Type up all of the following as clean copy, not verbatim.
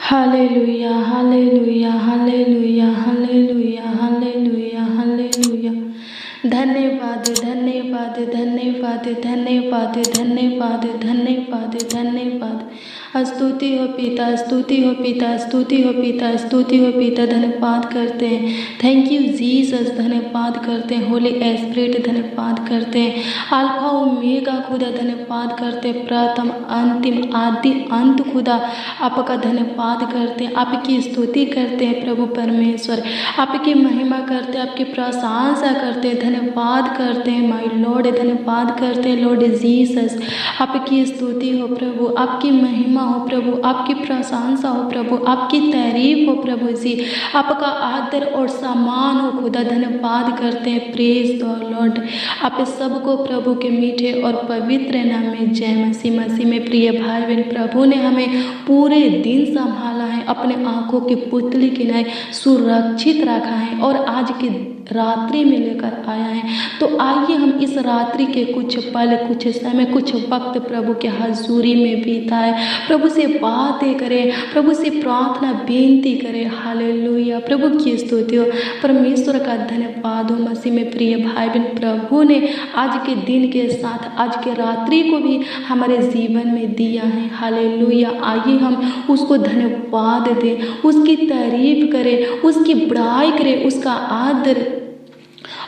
Hallelujah hallelujah hallelujah hallelujah hallelujah hallelujah. धन्यवाद धन्यवाद धन्यवाद धन्यवाद धन्यवाद धन्यवाद धन्यवाद। स्तुति हो पिता, स्तुति हो पिता, स्तुति हो पिता, स्तुति हो पिता। धन्यवाद करते हैं, थैंक यू जीसस। धन्यवाद करते हैं होली स्पिरिट, धन्यवाद करते हैं अल्फा ओमेगा खुदा। धन्यवाद करते हैं प्रथम अंतिम आदि अंत खुदा। आपका धन्यवाद करते हैं, आपकी स्तुति करते हैं प्रभु परमेश्वर, आपकी महिमा करते हैं, आपकी प्रशंसा करते हैं। धन्यवाद करते हैं माय लॉर्ड, धन्यवाद करते हैं लॉर्ड जीसस। आपकी स्तुति हो प्रभु, आपकी महिमा हो प्रभु, आपकी प्रशंसा हो प्रभु, आपकी तारीफ हो प्रभु जी। आपका आदर और सम्मान हो खुदा। धन्यवाद करते हैं, प्रेज द लॉर्ड। आप सबको प्रभु के मीठे और पवित्र नाम में जय मसीह। मसीह में प्रिय भाई बहन, प्रभु ने हमें पूरे दिन संभाला है, अपने आंखों की पुतली की नाई सुरक्षित रखा है और आज की रात्रि में लेकर आया है। तो आइए हम इस रात्रि के कुछ पल, कुछ समय, कुछ वक्त प्रभु के हजूरी में बिताए, प्रभु से बातें करें, प्रभु से प्रार्थना बेनती करें। हालेलुया, प्रभु की स्तुति हो, परमेश्वर का धन्यवाद हो। मसीह में प्रिय भाई बहन, प्रभु ने आज के दिन के साथ आज के रात्रि को भी हमारे जीवन में दिया है। हालेलुया, आइए हम उसको धन्यवाद दें, उसकी तारीफ करें, उसकी बड़ाई करें, उसका आदर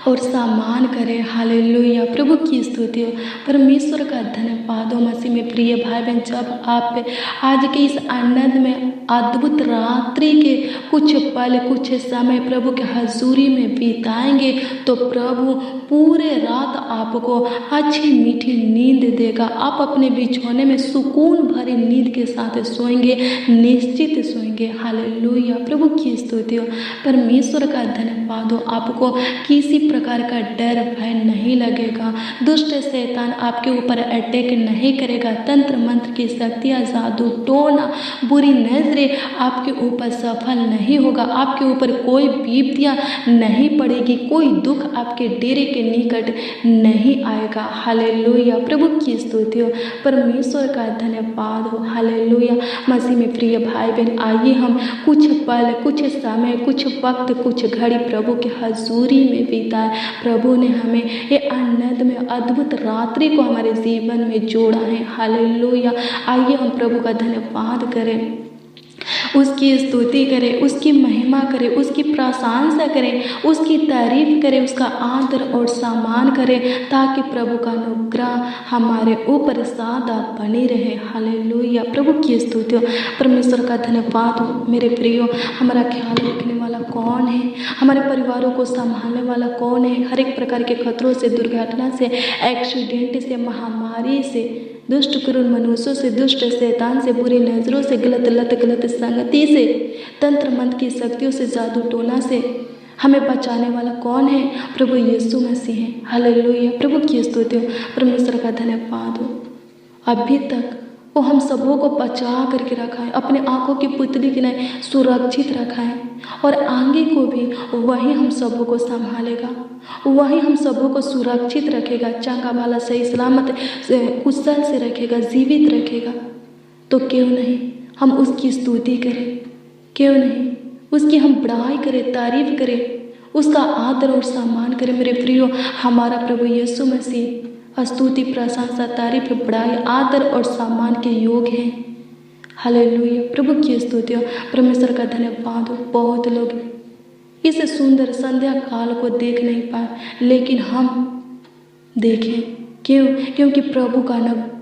और सम्मान करें। हालेलुया, प्रभु की स्तुति हो, परमेश्वर का धन्यवाद हो। मसीह में प्रिय भाई बहन, जब आप आज के इस आनंद में अद्भुत रात्रि के कुछ पल, कुछ समय प्रभु के हजूरी में बिताएंगे तो प्रभु पूरे रात आपको अच्छी मीठी नींद देगा। आप अपने बिछौने में सुकून भरी नींद के साथ सोएंगे, निश्चित सोएंगे। हालेलुया, प्रभु की स्तुति हो, परमेश्वर का धन्यवाद हो। आपको किसी प्रकार का डर भय नहीं लगेगा, दुष्ट शैतान आपके ऊपर अटैक नहीं करेगा, तंत्र मंत्र की शक्तियाँ, जादू टोना, बुरी नजरें आपके ऊपर सफल नहीं होगा, आपके ऊपर कोई विपत्तियाँ नहीं पड़ेगी, कोई दुख आपके डेरे के निकट नहीं आएगा। हालेलुया, प्रभु की स्तुति हो, परमेश्वर का धन्यवाद हो। हालेलुया, मसीह में प्रिय भाई बहन, आइए हम कुछ पल, कुछ समय, कुछ वक्त, कुछ घड़ी प्रभु के हजूरी में बिताए। प्रभु ने हमें ये आनंद में अद्भुत रात्रि को हमारे जीवन में जोड़ा है। हालेलुया, आइए हम प्रभु का धन्यवाद करें, उसकी स्तुति करें, उसकी महिमा करें, उसकी प्रशंसा करें, उसकी तारीफ करें, उसका आदर और सम्मान करें, ताकि प्रभु का अनुग्रह हमारे ऊपर सदा बनी रहे। हालेलुया, प्रभु की स्तुति हो, परमेश्वर का धन्यवाद हो। मेरे प्रियो, हमारा ख्याल रखने वाला कौन है? हमारे परिवारों को संभालने वाला कौन है? हर एक प्रकार के खतरों से, दुर्घटना से, एक्सीडेंट से, महामारी से, दुष्ट क्रूर मनुष्यों से, दुष्ट शैतान से, बुरी नजरों से, गलत लत, गलत संगति से, तंत्र मंत्र की शक्तियों से, जादू टोना से हमें बचाने वाला कौन है? प्रभु यीशु मसीह है। हालेलुया, प्रभु की स्तुति हो, परमेश्वर का धन्यवाद हो। अभी तक वो हम सबों को बचा करके रखा है, अपने आंखों की पुतली की नहीं सुरक्षित रखा है, और आगे को भी वही हम सबों को संभालेगा, वही हम सबों को सुरक्षित रखेगा, चंगा भला सही सलामत कुशल से रखेगा, जीवित रखेगा। तो क्यों नहीं हम उसकी स्तुति करें, क्यों नहीं उसकी हम बड़ाई करें, तारीफ करें, उसका आदर और सम्मान करें। मेरे प्रियो, हमारा प्रभु यीशु मसीह स्तुति, प्रशंसा, तारीफ, बड़ाई, आदर और सम्मान के योग है। हालेलुया, प्रभु की स्तुति हो, परमेश्वर का धन्यवाद हो। बहुत लोग इस सुंदर संध्या काल को देख नहीं पाए, लेकिन हम देखें। क्यों? क्योंकि प्रभु का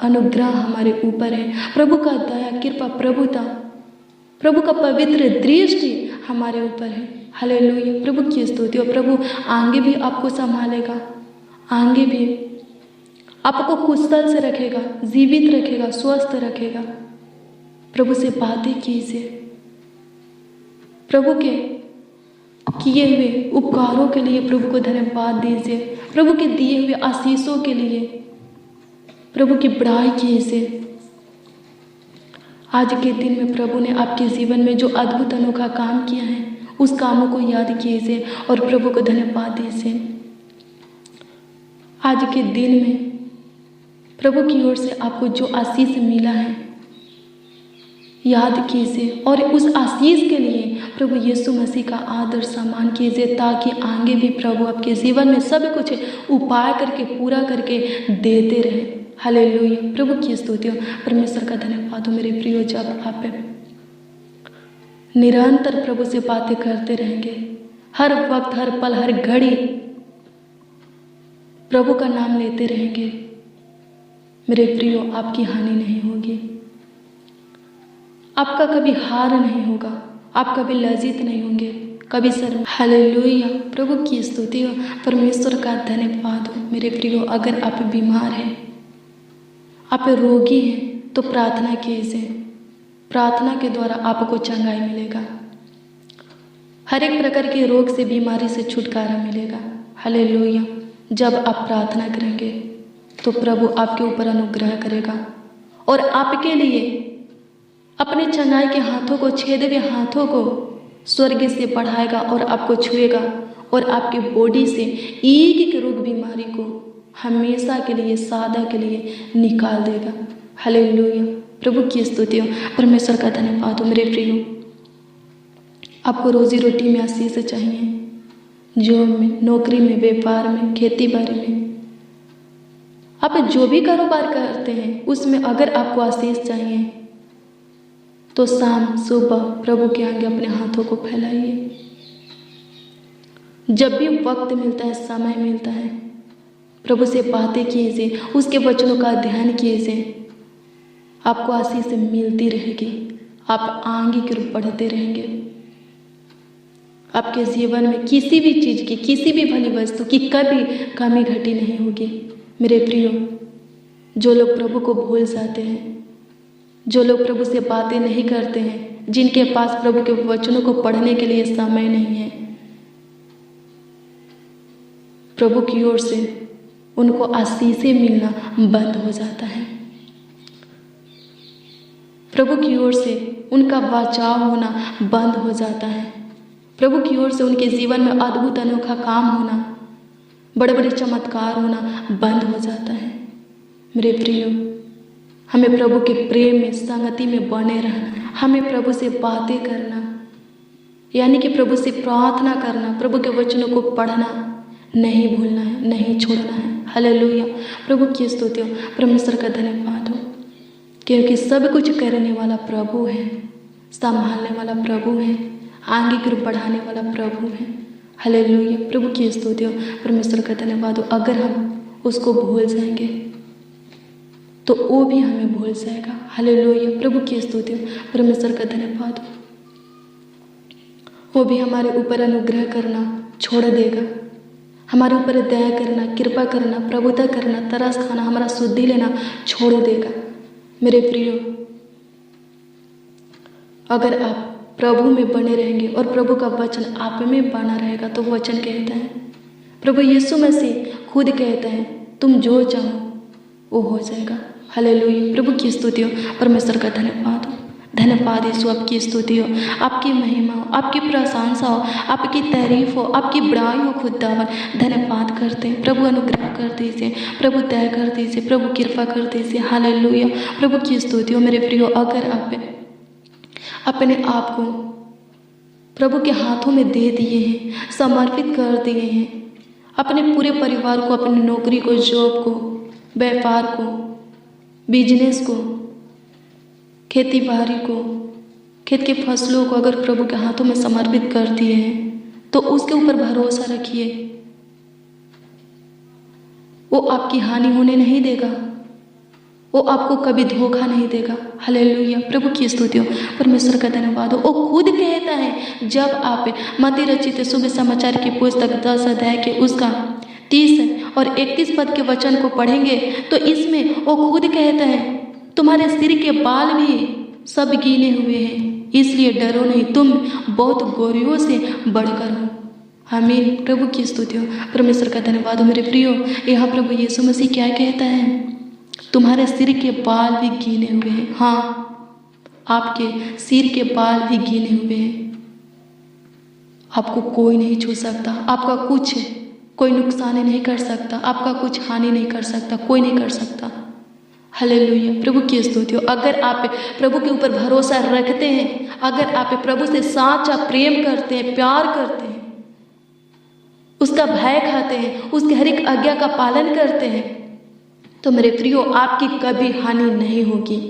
अनुग्रह हमारे ऊपर है, प्रभु का दया, कृपा, प्रभुता, प्रभु का पवित्र दृष्टि हमारे ऊपर है। हालेलुया, प्रभु की स्तुति हो। प्रभु आगे भी आपको संभालेगा, आगे भी आपको कुशल से रखेगा, जीवित रखेगा, स्वस्थ रखेगा। प्रभु से बातें कीजिए, प्रभु के किए हुए उपकारों के लिए प्रभु को धन्यवाद दीजिए, प्रभु के दिए हुए आशीषों के लिए प्रभु की बड़ाई कीजिए। आज के दिन में प्रभु ने आपके जीवन में जो अद्भुत अनोखा काम किया है, उस कामों को याद कीजिए और प्रभु को धन्यवाद दीजिए। आज के दिन में प्रभु की ओर से आपको जो आशीष मिला है, याद कीजिए और उस आशीष के लिए प्रभु यीशु मसीह का आदर सम्मान कीजिए, ताकि आगे भी प्रभु आपके जीवन में सब कुछ उपाय करके पूरा करके देते रहे। हालेलुया। प्रभु की स्तुति हो, परमेश्वर का धन्यवाद हो। मेरे प्रियो, जब आप निरंतर प्रभु से बातें करते रहेंगे, हर वक्त, हर पल, हर घड़ी प्रभु का नाम लेते रहेंगे, मेरे प्रियो, आपकी हानि नहीं होगी, आपका कभी हार नहीं होगा, आप कभी लज्जित नहीं होंगे, कभी शर्म। हालेलुया। प्रभु की स्तुति हो, परमेश्वर का धन्यवाद हो। मेरे प्रियो, अगर आप बीमार हैं, आप रोगी हैं, तो प्रार्थना कीजिए। प्रार्थना के द्वारा आपको चंगाई मिलेगा, हर एक प्रकार के रोग से, बीमारी से छुटकारा मिलेगा। हालेलुया। जब आप प्रार्थना करेंगे तो प्रभु आपके ऊपर अनुग्रह करेगा और आपके लिए अपने चंगाई के हाथों को, छेदे हुए हाथों को स्वर्ग से बढ़ाएगा और आपको छुएगा और आपकी बॉडी से एक एक रोग बीमारी को हमेशा के लिए, सादा के लिए निकाल देगा। हालेलुया। प्रभु की स्तुति हो, परमेश्वर का धन्यवाद हो। मेरे प्रियो, आपको रोजी रोटी में आशीष चाहिए, जॉब में, नौकरी में, व्यापार में, खेती बाड़ी में, आप जो भी कारोबार करते हैं उसमें अगर आपको आशीष चाहिए तो शाम सुबह प्रभु के आगे अपने हाथों को फैलाइए। जब भी वक्त मिलता है, समय मिलता है, प्रभु से बातें कीजिए, उसके वचनों का ध्यान कीजिए, आपको आशीष मिलती रहेगी, आप आगे की ओर बढ़ते रहेंगे। आपके जीवन में किसी भी चीज़ की, किसी भी भली वस्तु की कभी कमी घटी नहीं होगी। मेरे प्रियो, जो लोग प्रभु को भूल जाते हैं, जो लोग प्रभु से बातें नहीं करते हैं, जिनके पास प्रभु के वचनों को पढ़ने के लिए समय नहीं है, प्रभु की ओर से उनको आशीषें मिलना बंद हो जाता है। प्रभु की ओर से उनका बचाव होना बंद हो जाता है। प्रभु की ओर से उनके जीवन में अद्भुत अनोखा काम होना, बड़े बड़े चमत्कार होना बंद हो जाता है। मेरे प्रियो, हमें प्रभु के प्रेम में, संगति में बने रहना, हमें प्रभु से बातें करना, यानी कि प्रभु से प्रार्थना करना, प्रभु के वचनों को पढ़ना नहीं भूलना है, नहीं छोड़ना है। हालेलुया। प्रभु की स्तुति हो, परमेश्वर का धन्यवाद हो, क्योंकि सब कुछ करने वाला प्रभु है, संभालने वाला प्रभु है, आगे की ओर बढ़ाने वाला प्रभु है। हालेलुया। प्रभु की स्तुति हो, परमेश्वर का धन्यवाद हो। अगर हम उसको भूल जाएंगे तो वो भी हमें भूल जाएगा। हालेलुया। प्रभु की स्तुति हो, परमेश्वर का धन्यवाद हो। वो भी हमारे ऊपर अनुग्रह करना छोड़ देगा, हमारे ऊपर दया करना, कृपा करना, प्रभुता करना, तरस खाना, हमारा शुद्धि लेना छोड़ देगा। मेरे प्रियो, अगर आप प्रभु में बने रहेंगे और प्रभु का वचन आप में बना रहेगा तो वचन कहता है, प्रभु यीशु मसीह खुद कहता है, तुम जो चाहो वो हो जाएगा। हालेलुया। प्रभु की स्तुति हो, परमेश्वर का धन्यवाद हो। धन्यवाद यीशु, आपकी स्तुति हो, आपकी महिमा हो, आपकी प्रशंसा हो, आपकी तारीफ हो, आपकी बड़ाई हो खुदावन। धन्यवाद करते हैं प्रभु, अनुग्रह कर दीजिए प्रभु, दया कर दीजिए प्रभु, कृपा कर दीजिए। हालेलुया। प्रभु की स्तुति हो। मेरे प्रियो, अगर आप अपने आप को प्रभु के हाथों में दे दिए हैं, समर्पित कर दिए हैं, अपने पूरे परिवार को, अपनी नौकरी को, जॉब को, व्यापार को, बिजनेस को, खेती बाड़ी को, खेत के फसलों को अगर प्रभु के हाथों में समर्पित कर दिए हैं तो उसके ऊपर भरोसा रखिए, वो आपकी हानि होने नहीं देगा, वो आपको कभी धोखा नहीं देगा। हालेलुया। प्रभु की स्तुति हो, परमेश्वर का धन्यवाद हो। वो खुद कहता है, जब आप मत्ती रचित शुभ समाचार की पुस्तक 10 अध्याय के उसका 30 और 31 पद के वचन को पढ़ेंगे तो इसमें वो खुद कहता है, तुम्हारे सिर के बाल भी सब गिने हुए हैं, इसलिए डरो नहीं, तुम बहुत गोरियों से बढ़कर हो। आमीन। प्रभु की स्तुति हो, परमेश्वर का धन्यवाद हो। मेरे प्रियो, यहाँ प्रभु यीशु मसीह क्या कहता है, तुम्हारे सिर के बाल भी गिने हुए हैं। हाँ, आपके सिर के बाल भी गिने हुए हैं। आपको कोई नहीं छू सकता, आपका कुछ कोई नुकसान नहीं कर सकता, आपका कुछ हानि नहीं कर सकता, कोई नहीं कर सकता। हालेलुया, प्रभु की स्तुति हो। अगर आप प्रभु के ऊपर भरोसा रखते हैं, अगर आप प्रभु से साचा प्रेम करते हैं, प्यार करते हैं, उसका भय खाते हैं, उसके हर एक आज्ञा का पालन करते हैं, तो मेरे प्रियो आपकी कभी हानि नहीं होगी।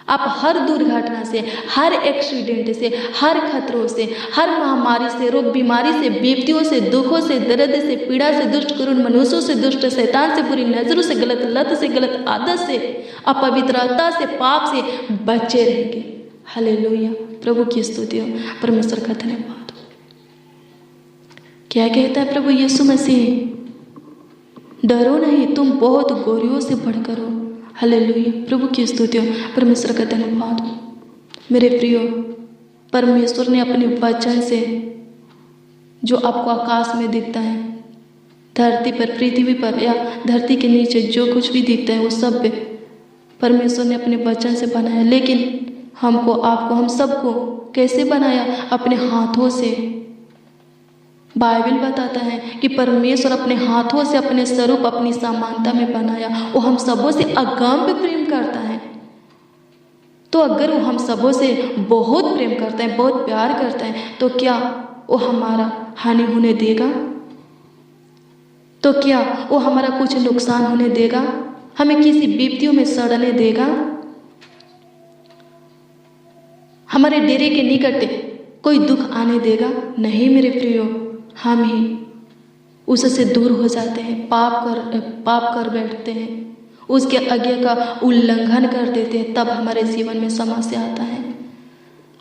आप हर दुर्घटना से, हर एक्सीडेंट से, हर खतरों से, हर महामारी से, रोग बीमारी से, विपत्तियों से, दुखों से, दर्द से, पीड़ा से, दुष्ट करुण मनुष्यों से, दुष्ट शैतान से, बुरी नजरों से, गलत लत से, गलत आदत से, अपवित्रता से, पाप से बचे रहेंगे। हालेलुया, प्रभु की स्तुति हो, परमेश्वर का धन्यवाद हो। क्या कहता है प्रभु यीशु मसीह? डरो नहीं, तुम बहुत गोरियों से बढ़कर हो। हालेलुया, प्रभु की स्तुति हो, परमेश्वर का धन्यवाद हो। मेरे प्रियो, परमेश्वर ने अपने वचन से जो आपको आकाश में दिखता है, धरती पर, पृथ्वी पर या धरती के नीचे जो कुछ भी दिखता है, वो सब पे परमेश्वर ने अपने वचन से बनाया। लेकिन हमको, आपको, हम सबको कैसे बनाया? अपने हाथों से। बाइबल बताता है कि परमेश्वर अपने हाथों से अपने स्वरूप, अपनी समानता में बनाया। वो हम सबों से अगम्य प्रेम करता है। तो अगर वो हम सबों से बहुत प्रेम करता है, बहुत प्यार करता है, तो क्या वो हमारा हानि होने देगा? तो क्या वो हमारा कुछ नुकसान होने देगा? हमें किसी विपत्तियों में सड़ने देगा? हमारे डेरे के निकट कोई दुख आने देगा? नहीं मेरे प्रियो, हम ही उससे दूर हो जाते हैं, पाप कर बैठते हैं, उसके आज्ञा का उल्लंघन कर देते हैं, तब हमारे जीवन में समस्या आता है।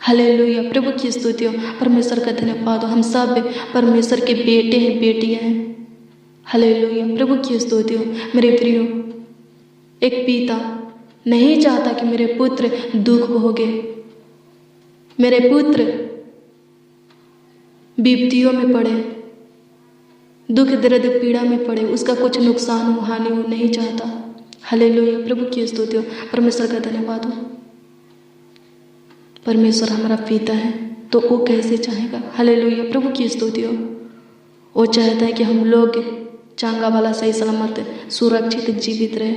हालेलुया, प्रभु की स्तुति हो, परमेश्वर का धन्यवाद हो। हम सब परमेश्वर के बेटे हैं, बेटियां हैं। हालेलुया, प्रभु की स्तुति हो। मेरे प्रियो, एक पिता नहीं चाहता कि मेरे पुत्र दुख भोगे, मेरे पुत्र विपत्तियों में पड़े, दुख दर्द पीड़ा में पड़े, उसका कुछ नुकसान हो, हानि हो, नहीं चाहता। हालेलुया, प्रभु की स्तुति हो, परमेश्वर का धन्यवाद हो। परमेश्वर हमारा पिता है, तो वो कैसे चाहेगा? हालेलुया, प्रभु की स्तुति हो। वो चाहता है कि हम लोग चांगा वाला, सही सलामत, सुरक्षित जीवित रहे।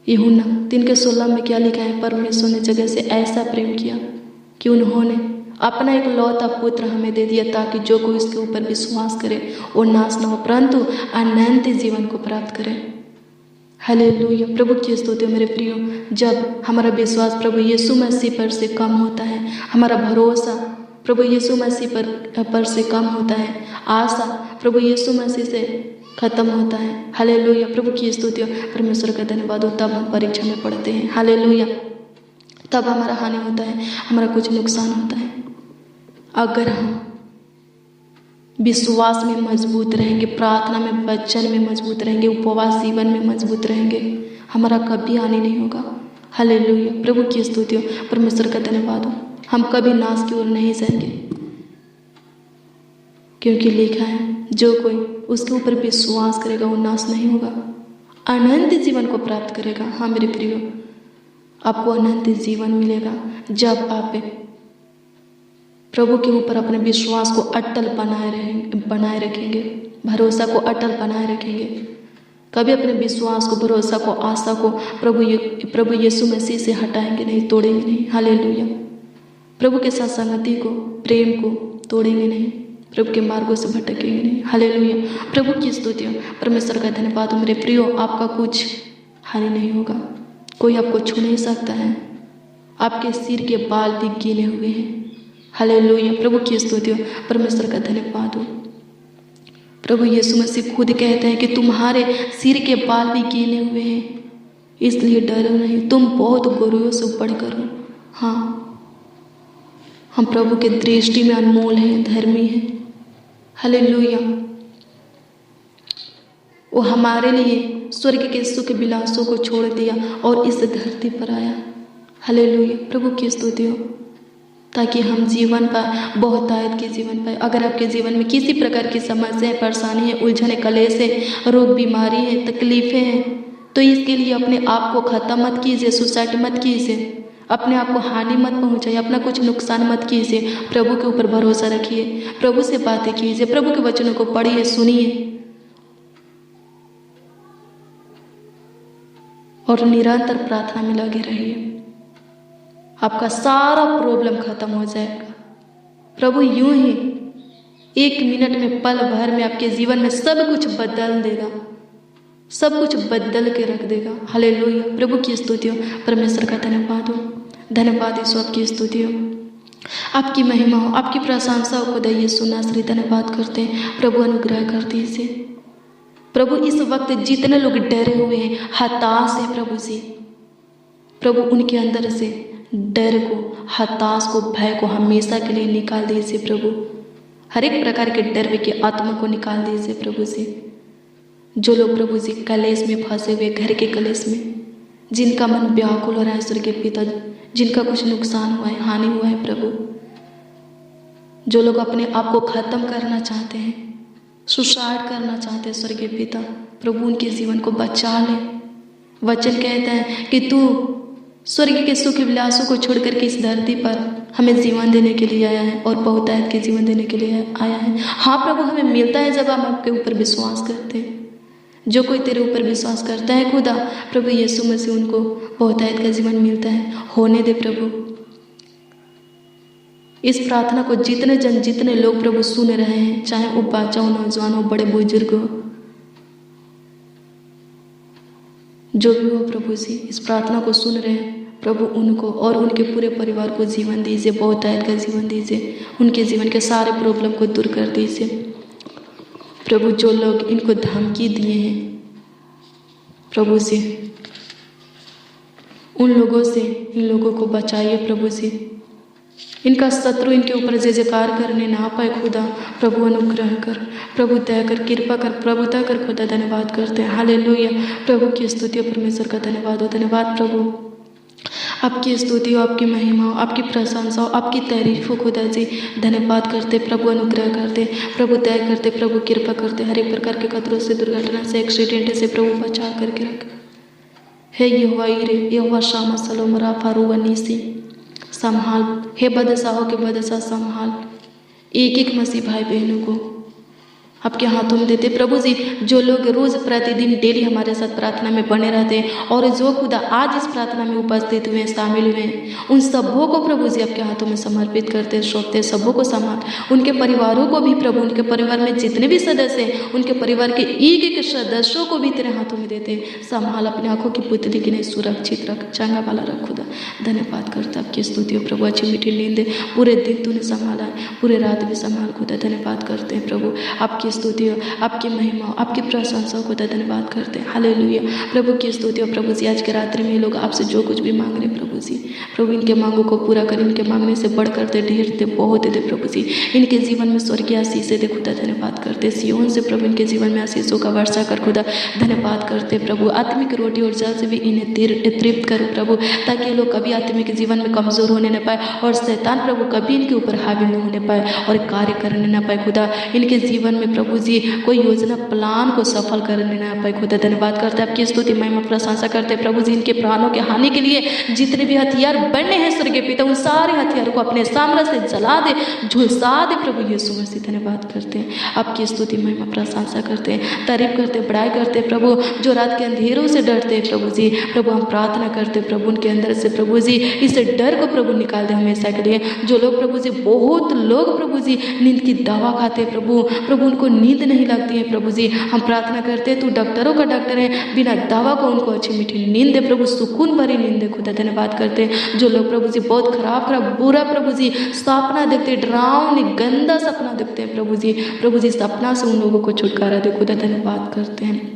यूहन्ना 3:16 में क्या लिखा है? परमेश्वर ने जगह से ऐसा प्रेम किया कि उन्होंने अपना एक लौता पुत्र हमें दे दिया, ताकि जो कोई उसके ऊपर विश्वास करे वो नाश न हो, परंतु अनंत जीवन को प्राप्त करे। हालेलुया, प्रभु की स्तुति हो। मेरे प्रियो, जब हमारा विश्वास प्रभु यीशु मसीह पर से कम होता है, हमारा भरोसा प्रभु यीशु मसीह पर से कम होता है, आशा प्रभु यीशु मसीह से खत्म होता है। हालेलुया, प्रभु की स्तुति हो, परमेश्वर का धन्यवाद हो, तब हम परीक्षा में पड़ते हैं। हालेलुया, तब हमारा हानि होता है, हमारा कुछ नुकसान होता है। अगर हम विश्वास में मजबूत रहेंगे, प्रार्थना में, वचन में मजबूत रहेंगे, उपवास जीवन में मजबूत रहेंगे, हमारा कभी हानि नहीं होगा। हालेलुया, प्रभु की स्तुति हो, परमेश्वर का धन्यवाद हो। हम कभी नाश की ओर नहीं जाएंगे, क्योंकि लिखा है जो कोई उसके ऊपर विश्वास करेगा वो नाश नहीं होगा, अनंत जीवन को प्राप्त करेगा। हाँ मेरे प्रियो, आपको अनंत जीवन मिलेगा जब आप प्रभु के ऊपर अपने विश्वास को अटल बनाए रखेंगे, भरोसा को अटल बनाए रखेंगे। कभी अपने विश्वास को, भरोसा को, आशा को प्रभु यीशु मसीह से हटाएंगे नहीं, तोड़ेंगे नहीं। हालेलुया, प्रभु के साथ संगति को, प्रेम को तोड़ेंगे नहीं, प्रभु के मार्गों से भटकेंगे नहीं। हालेलुया, प्रभु की स्तुति हो, परमेश्वर का धन्यवाद हो। मेरे प्रियो, आपका कुछ हानि नहीं होगा, कोई आपको छू नहीं सकता है, आपके सिर के बाल भी गीले हुए हैं। हालेलुया, प्रभु की स्तुति हो, परमेश्वर का धन्यवाद हो। प्रभु यीशु मसीह खुद कहते हैं कि तुम्हारे सिर के बाल भी गीले हुए हैं, इसलिए डरो नहीं, तुम बहुत गोरियों से बढ़कर हो। हाँ, हम प्रभु के दृष्टि में अनमोल हैं, धर्मी हैं। हालेलुया, वो हमारे लिए स्वर्ग के सुख विलासों को छोड़ दिया और इस धरती पर आया। हालेलुया, प्रभु की स्तुति हो, ताकि हम जीवन पाए, बहुतायत के जीवन पाए। अगर आपके जीवन में किसी प्रकार की समस्या, परेशानी है, उलझन, कलेश है, रोग बीमारी है, तकलीफें हैं, तो इसके लिए अपने आप को खत्म मत कीजिए, सुसाइड मत कीजिए, अपने आप को हानि मत पहुंचाइए, अपना कुछ नुकसान मत कीजिए। प्रभु के ऊपर भरोसा रखिए, प्रभु से बातें कीजिए, प्रभु के वचनों को पढ़िए, सुनिए। और निरंतर प्रार्थना में लगे रहिए। आपका सारा प्रॉब्लम खत्म हो जाएगा। प्रभु यूं ही 1 मिनट में, पल भर में आपके जीवन में सब कुछ बदल देगा, सब कुछ बदल के रख देगा। हालेलुया। प्रभु की स्तुति हो, परमेश्वर का धन्यवाद हो, धन्यवाद यीशु, आपकी स्तुति हो, आपकी महिमा हो, आपकी प्रशंसा हो। खुदा यीशु नासरी धन्यवाद करते हैं। प्रभु अनुग्रह कर दीजिए। प्रभु इस वक्त जितने लोग डरे हुए हैं, हताश है प्रभु जी, प्रभु उनके अंदर से डर को, हताश को, भय को हमेशा के लिए निकाल दीजिए प्रभु। हर एक प्रकार के डर की आत्मा को निकाल दीजिए प्रभु जी। जो लोग प्रभु जी कलेश में फंसे हुए, घर के कलेश में, जिनका मन व्याकुल हो रहा है स्वर्गीय पिता, जिनका कुछ नुकसान हुआ है, हानि हुआ है प्रभु, जो लोग अपने आप को खत्म करना चाहते हैं, सुसाइड करना चाहते हैं स्वर्गीय पिता, प्रभु उनके जीवन को बचा ले। वचन कहता है कि तू स्वर्ग के सुख विलासों को छोड़ करके इस धरती पर हमें जीवन देने के लिए आया है और बहुतायत के जीवन देने के लिए आया है। हाँ प्रभु, हमें मिलता है जब हम आपके ऊपर विश्वास करते हैं। जो कोई तेरे ऊपर विश्वास करता है खुदा, प्रभु यीशु मसीह उनको बहुतायत का जीवन मिलता है। होने दे प्रभु। इस प्रार्थना को जितने लोग प्रभु सुन रहे हैं, चाहे वो बच्चा हो, नौजवान हो, बड़े बुजुर्ग हो, जो भी हो प्रभु जी, इस प्रार्थना को सुन रहे हैं प्रभु, उनको और उनके पूरे परिवार को जीवन दीजिए, बहुतायत का जीवन दीजिए। उनके जीवन के सारे प्रॉब्लम को दूर कर दीजिए प्रभु। जो लोग इनको धमकी दिए हैं प्रभु जी, उन लोगों से इन लोगों को बचाइए प्रभु जी। इनका शत्रु इनके ऊपर जय जयकार करने ना पाए खुदा, प्रभु अनुग्रह कर, प्रभु दया कर, कृपा कर, प्रभुता कर खुदा। धन्यवाद करते हैं। हालेलुया। प्रभु की स्तुति हो, परमेश्वर का धन्यवाद हो, धन्यवाद प्रभु। आपकी स्तुति हो, आपकी महिमा हो, आपकी प्रशंसा हो, आपकी तारीफ हो खुदा जी। धन्यवाद करते प्रभु, अनुग्रह करते प्रभु, दया करते प्रभु, कृपा करते। हर एक प्रकार के खतरों से, दुर्घटना से, एक्सीडेंट से प्रभु बचा करके रख। हे यहोवा ईरे, यहोवा शामा सलोम राफा रूवनीसी, संभाल। हे बदशाहों के बदशाह संभाल। एक एक मसीह भाई बहनों को आपके हाथों में देते प्रभु जी। जो लोग रोज प्रतिदिन डेली हमारे साथ प्रार्थना में बने रहते हैं और जो खुदा आज इस प्रार्थना में उपस्थित हुए, शामिल हुए हैं, उन सबों को प्रभु जी आपके हाथों में समर्पित करते, सौंपते। सबों को संभाल। उनके परिवारों को भी प्रभु, उनके परिवार में जितने भी सदस्य हैं, उनके परिवार के एक एक सदस्यों को भी तेरे हाथों में देते। संभाल, अपने आंखों की पुतली की नहीं सुरक्षित रख, चंगा वाला रख खुदा। धन्यवाद करता आपकी स्तुति हो प्रभु। अच्छी मीठी नींद पूरे दिन तूने संभाला है, पूरे रात भी संभाल खुदा। धन्यवाद करते हैं प्रभु। आपकी स्तुति हो, आपकी महिमा हो, आपकी प्रशंसा को धन्यवाद करते हैं। हालेलुया। प्रभु की स्तुति हो प्रभु जी। आज के रात्रि में लोग आपसे जो कुछ भी मांग रहे प्रभु जी, प्रभु इनके मांगों को पूरा कर। इनके मांगने से बढ़कर दे, ढेर दे, बहुत दे प्रभु जी। इनके जीवन में स्वर्गीय आशीष दे खुदा। धन्यवाद करते। सियोन से प्रभु इनके जीवन में आशीषों का वर्षा कर खुदा। धन्यवाद करते प्रभु। आत्मिक रोटी और जल से भी इन्हें तृप्त करो प्रभु, ताकि ये लोग कभी आत्मिक जीवन में कमजोर होने न पाए और शैतान प्रभु कभी इनके ऊपर हावी न होने पाए और कार्य करने न पाए खुदा। इनके जीवन में प्रभु जी कोई योजना प्लान को सफल करने ना पाए खुदा। धन्यवाद करते हैं। आपकी स्तुति महिमा प्रशंसा करते हैं प्रभु जी। इनके प्राणों के हानि के लिए जितने भी हथियार बनने हैं स्वर्गीय पिता, उन सारे हथियारों को अपने सामने से जला दे, झुलसा दे प्रभु यीशु मसीह। धन्यवाद करते हैं। आपकी स्तुति महिमा प्रशंसा करते हैं, तारीफ करते, बड़ाई करते प्रभु। जो रात के अंधेरों से डरते हैं प्रभु जी, प्रभु हम प्रार्थना करते प्रभु उनके अंदर से प्रभु जी इस डर को प्रभु निकाल दे हमेशा के लिए। जो लोग प्रभु जी, बहुत लोग प्रभु जी नींद की दवा खाते प्रभु, प्रभु उनको नींद नहीं लगती है प्रभु जी। हम प्रार्थना करते हैं, तू डॉक्टरों का डॉक्टर है, बिना दवा को उनको अच्छी मीठी नींद दे प्रभु, सुकून भरी नींद दे खुदा। धन्यवाद करते हैं। जो लोग प्रभु जी बहुत खराब बुरा प्रभु जी सपना देखते, डरावनी गंदा सपना देखते हैं प्रभु जी सपना से उन लोगों को छुटकारा दे खुदा। धन्यवाद करते हैं।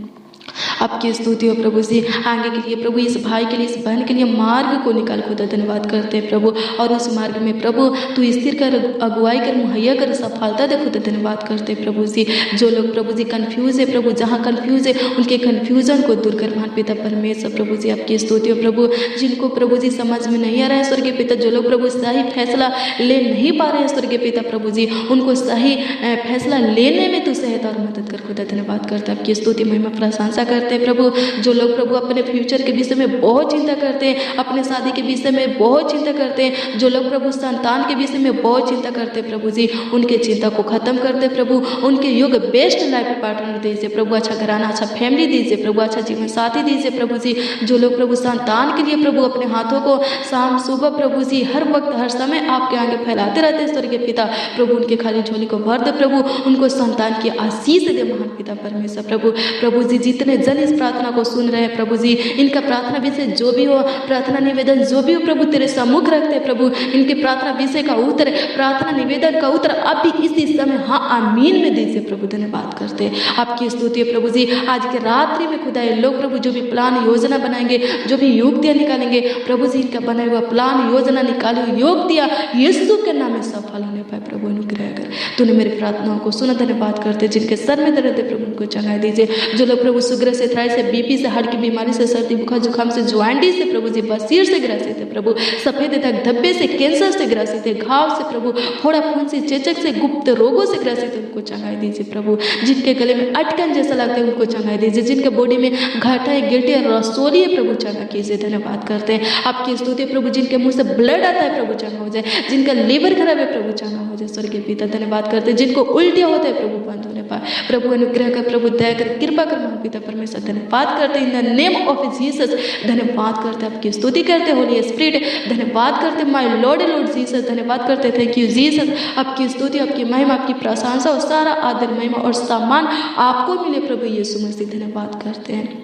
आपकी स्तुति हो प्रभु जी। आगे के लिए प्रभु, इस भाई के लिए, इस बहन के लिए मार्ग को निकाल खुदा। धन्यवाद करते हैं प्रभु। और उस मार्ग में प्रभु तू स्थिर कर, अगुवाई कर, मुहैया कर, सफलता दे खुदा। धन्यवाद करते हैं प्रभु जी। जो लोग प्रभु जी कंफ्यूज है प्रभु, जहाँ कंफ्यूज है उनके कंफ्यूजन को दूर कर महान पिता परमेश्वर प्रभु जी। आपकी स्तुति हो प्रभु। जिनको प्रभु जी समझ में नहीं आ रहा है स्वर्गीय पिता, जो लोग प्रभु सही फैसला ले नहीं पा रहे हैं स्वर्गीय पिता प्रभु जी, उनको सही फैसला लेने में तू सहायता और मदद कर खुदा। धन्यवाद करते हैं। आपकी स्तुति महिमा प्रशंसा करते करते हैं प्रभु। जो लोग प्रभु अपने फ्यूचर के विषय में बहुत चिंता करते हैं, अपने शादी के विषय में बहुत चिंता करते हैं, जो लोग प्रभु संतान के विषय में बहुत चिंता करते हैं प्रभु जी, उनके चिंता को खत्म कर दे प्रभु। उनके योग बेस्ट लाइफ पार्टनर दीजिए प्रभु, अच्छा घराना, अच्छा फैमिली दीजिए प्रभु, अच्छा जीवन साथी दीजिए प्रभु जी। जो लोग प्रभु संतान के लिए प्रभु अपने हाथों को शाम सुबह प्रभु जी हर वक्त हर समय आपके आगे फैलाते रहते हैं स्वर्गीय पिता प्रभु, उनके खाली झोली को भर दे प्रभु, उनको संतान की आशीष दे महान पिता परमेश्वर प्रभु। प्रभु जी जितने जन इस प्रार्थना को सुन रहे हैं प्रभु जी, इनका प्रार्थना विषय जो भी हो, प्रार्थना निवेदन जो भी हो प्रभु तेरे सम्मुख रखते प्रभु, इनके प्रार्थना विषय का उत्तर, प्रार्थना निवेदन का उत्तर अब भी इसी समय हाँ आमीन में दीजिए प्रभु। धन्यवाद करते आपकी स्तुति है प्रभु जी। आज के रात्रि में खुदा लोग प्रभु जो भी प्लान योजना बनाएंगे, जो भी युक्तियाँ निकालेंगे प्रभु जी, इनका बनाया हुआ प्लान योजना निकाले युक्तियाँ यीशु के नाम में सफल होने पाए प्रभु। अनुग्रह कर, तूने मेरी प्रार्थनाओं को सुना। धन्यवाद करते जिनके सर में दर्द है प्रभु उनको चंगाई दीजिए। जो लोग प्रभु शुगर से, थाई से, बीपी से, हार्ट की बीमारी से, सर्दी बुखार जुकाम से, ज्वाइंटिस से प्रभु जी, बसीर से ग्रसित है प्रभु, सफेद दाग धब्बे से, कैंसर से ग्रसित है, घाव से प्रभु, फोड़ा फुंसी, चेचक से, गुप्त रोगों से ग्रसित है, उनको चंगाई दीजिए प्रभु। जिनके गले में अटकन जैसा लगता है उनको चंगाई दीजिए। जिनके बॉडी में घाटा है, गिल्टी है, रसोली है प्रभु चंगा कीजिए। धन्यवाद करते हैं आपकी स्तुति प्रभु। जिनके मुंह से ब्लड आता है प्रभु चंगा हो जाए, जिनका लीवर खराब है प्रभु चंगा हो जाए स्वर्गीय पिता। धन्यवाद करते हैं जिनको उल्टियाँ होता है प्रभु बंद होने पाए प्रभु। अनुग्रह कर प्रभु, दया कर, कृपा कर महान पिता परमेश्वर। धन्यवाद करते हैं in the name of Jesus. धन्यवाद करते आपकी स्तुति करते होली स्पिरिट। धन्यवाद करते माय लॉर्ड लॉर्ड जीसस। धन्यवाद करते थैंक यू जीसस। आपकी स्तुति, आपकी महिमा, आपकी प्रशंसा और सारा आदर महिमा और सम्मान आपको मिले प्रभु यीशु मसीह। धन्यवाद करते हैं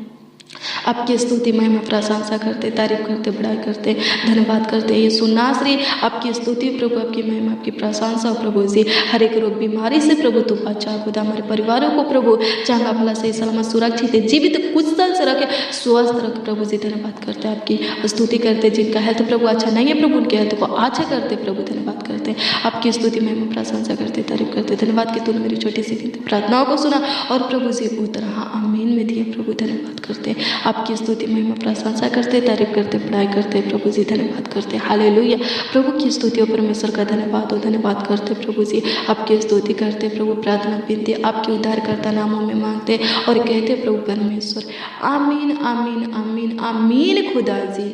आपकी स्तुति महिमा प्रशंसा करते, तारीफ करते, बड़ाई करते, धन्यवाद करते हैं यीशु नासरी। आपकी स्तुति प्रभु, आपकी महिमा, आपकी प्रशंसा प्रभु जी। हर एक रोग बीमारी से प्रभु तू बचा खुदा, हमारे परिवारों को प्रभु चंगा भला सही सलामत सुरक्षित जीवित कुशल से रखे, स्वस्थ रख प्रभु जी। धन्यवाद करते आपकी स्तुति करते जिनका हेल्थ प्रभु अच्छा नहीं है प्रभु उनके हेल्थ को अच्छा करते प्रभु। धन्यवाद करते आपकी स्तुति महिमा प्रशंसा करते, तारीफ करते। धन्यवाद कि तूने मेरी छोटी सी प्रार्थनाओं को सुना और प्रभु जी उत्तर हाँ आमीन में दिए प्रभु। धन्यवाद करते आपकी स्तुति महिमा प्रशंसा करते, तारीफ करते, पढ़ाई करते प्रभु जी। धन्यवाद करते हालेलुया प्रभु की स्तुति परमेश्वर का धन्यवाद हो। धन्यवाद करते प्रभु जी, आपकी स्तुति करते प्रभु। प्रार्थना विनती आपके उद्धारकर्ता नामों में मांगते और कहते प्रभु परमेश्वर आमीन आमीन आमीन आमीन खुदा जी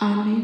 आमीन।